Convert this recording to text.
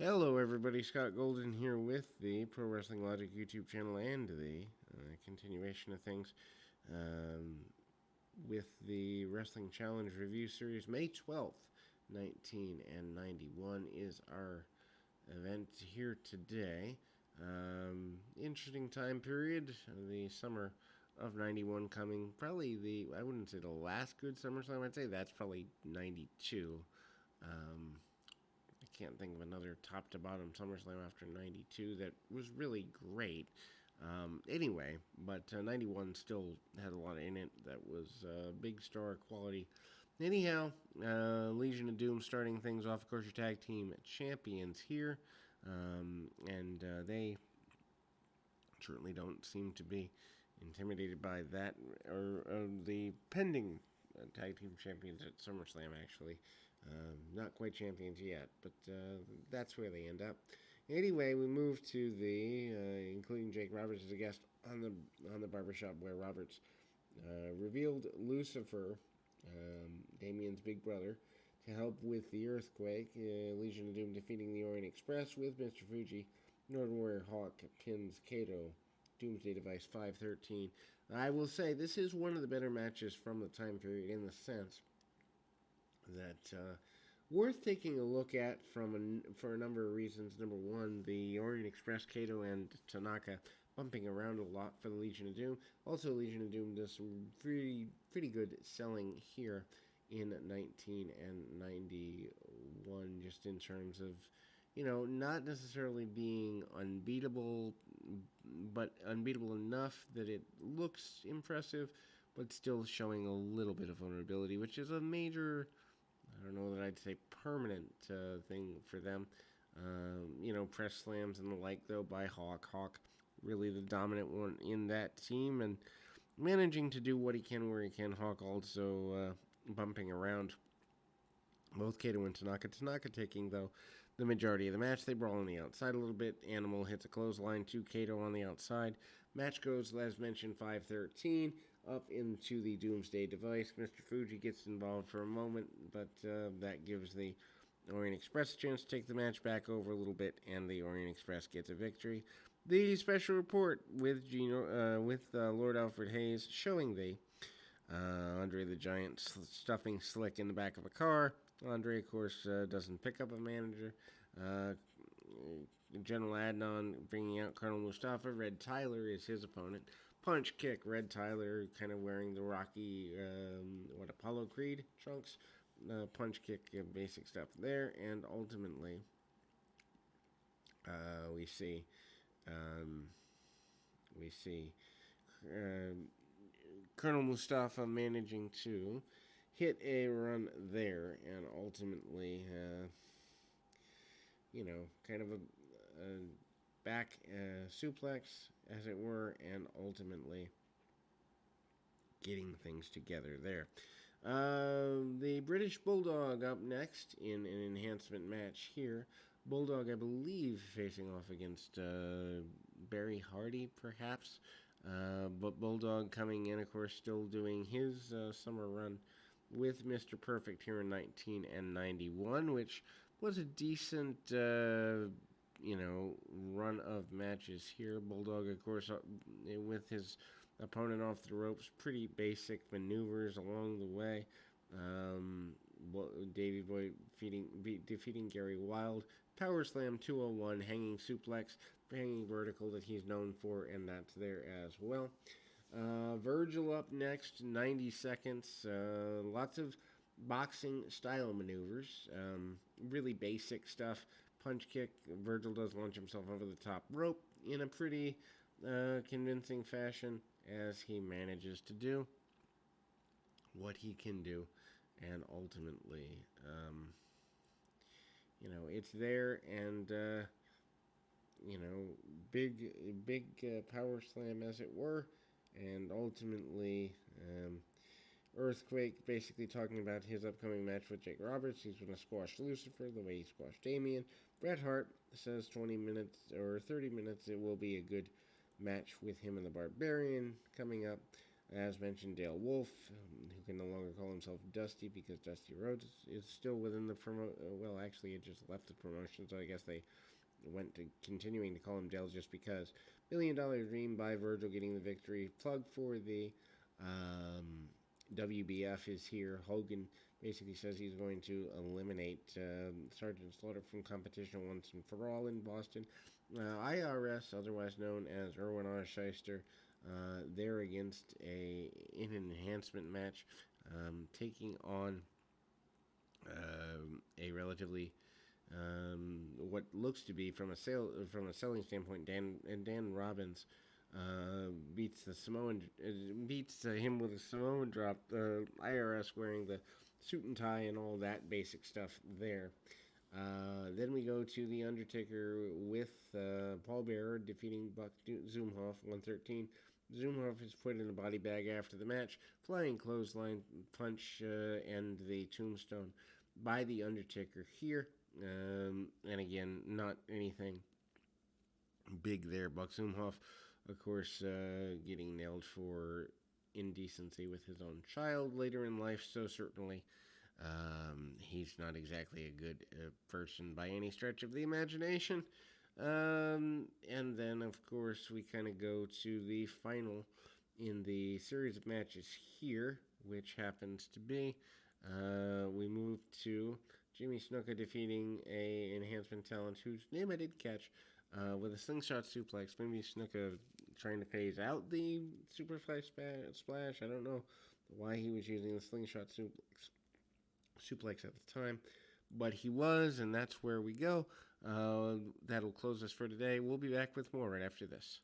Hello, everybody. Scott Golden here with the Pro Wrestling Logic YouTube channel and the continuation of things with the Wrestling Challenge Review Series. May 12th, 1991 is our event here today. Interesting time period, the summer of 91 coming. Probably I wouldn't say the last good SummerSlam, I'd say that's probably 92. I can't think of another top to bottom SummerSlam after 92 that was really great. Anyway, but 91 still had a lot in it that was big star quality. Anyhow, Legion of Doom starting things off. Of course, your tag team champions here. And they certainly don't seem to be intimidated by that or the pending tag team champions at SummerSlam, actually. Not quite champions yet, but that's where they end up. Anyway, we move to the including Jake Roberts as a guest on the barbershop, where Roberts revealed Lucifer, Damien's big brother, to help with the earthquake. Legion of Doom defeating the Orient Express with Mr. Fuji. Northern Warrior Hawk pins Kato. Doomsday Device 513. I will say this is one of the better matches from the time period, in the sense that worth taking a look at for a number of reasons. Number one, the Orient Express, Kato and Tanaka bumping around a lot for the Legion of Doom. Also, Legion of Doom does some pretty good selling here in 1991, just in terms of, not necessarily being unbeatable, but unbeatable enough that it looks impressive, but still showing a little bit of vulnerability, which is a major, I don't know that I'd say permanent thing for them. Press slams and the like, though, by Hawk. Hawk, really the dominant one in that team, and managing to do what he can where he can. Hawk also bumping around both Kato and Tanaka. Tanaka taking, though, the majority of the match. They brawl on the outside a little bit. Animal hits a clothesline to Kato on the outside. Match goes, as mentioned, 5-13 up into the Doomsday Device. Mr. Fuji gets involved for a moment, but that gives the Orient Express a chance to take the match back over a little bit, and the Orient Express gets a victory. The special report with Lord Alfred Hayes showing the Andre the Giant stuffing Slick in the back of a car. Andre, of course, doesn't pick up a manager. General Adnan bringing out Colonel Mustafa. Red Tyler is his opponent. Punch kick. Red Tyler kind of wearing the Rocky, Apollo Creed trunks. Punch kick, basic stuff there. And ultimately, we see Colonel Mustafa managing to hit a run there, and ultimately, kind of a back suplex, as it were, and ultimately getting things together there. The British Bulldog up next in an enhancement match here. Bulldog, I believe, facing off against Barry Hardy, perhaps. But Bulldog coming in, of course, still doing his summer run with Mr. Perfect here in 1991, which was a decent, run of matches here. Bulldog, of course, with his opponent off the ropes, pretty basic maneuvers along the way. Davey Boy defeating Gary Wild. Power Slam 201, hanging suplex, hanging vertical that he's known for, and that's there as well. Virgil up next, 90 seconds. Lots of boxing style maneuvers. Really basic stuff. Punch kick. Virgil does launch himself over the top rope in a pretty convincing fashion, as he manages to do what he can do. And ultimately, it's there, and, big power slam, as it were. And ultimately, Earthquake basically talking about his upcoming match with Jake Roberts. He's going to squash Lucifer the way he squashed Damien. Bret Hart says 20 minutes or 30 minutes, it will be a good match with him and the Barbarian coming up. As mentioned, Dale Wolf, who can no longer call himself Dusty because Dusty Rhodes is still within the well, actually, it just left the promotion, so I guess they went to continuing to call him Dale just because. $1 Million Dream by Virgil getting the victory. Plug for the WBF is here. Hogan basically says he's going to eliminate Sergeant Slaughter from competition once and for all in Boston. IRS, otherwise known as Erwin R. Shyster, they're against an enhancement match, taking on a relatively what looks to be from a selling standpoint. Dan Robbins beats him with a Samoan drop. IRS wearing the suit and tie and all that basic stuff there. Then we go to The Undertaker with Paul Bearer defeating Buck Zumhoff 113. Zumhoff is put in a body bag after the match. Flying clothesline punch and the tombstone by The Undertaker here. And again, not anything big there. Buck Zumhoff, of course, getting nailed for indecency with his own child later in life, so certainly he's not exactly a good person by any stretch of the imagination. And then, of course, we kind of go to the final in the series of matches here, which happens to be, we move to Jimmy Snuka defeating a enhancement talent whose name I did catch with a slingshot suplex. Maybe Snuka trying to phase out the Superfly splash. I don't know why he was using the slingshot suplex at the time, but he was, and that's where we go. That'll close us for today. We'll be back with more right after this.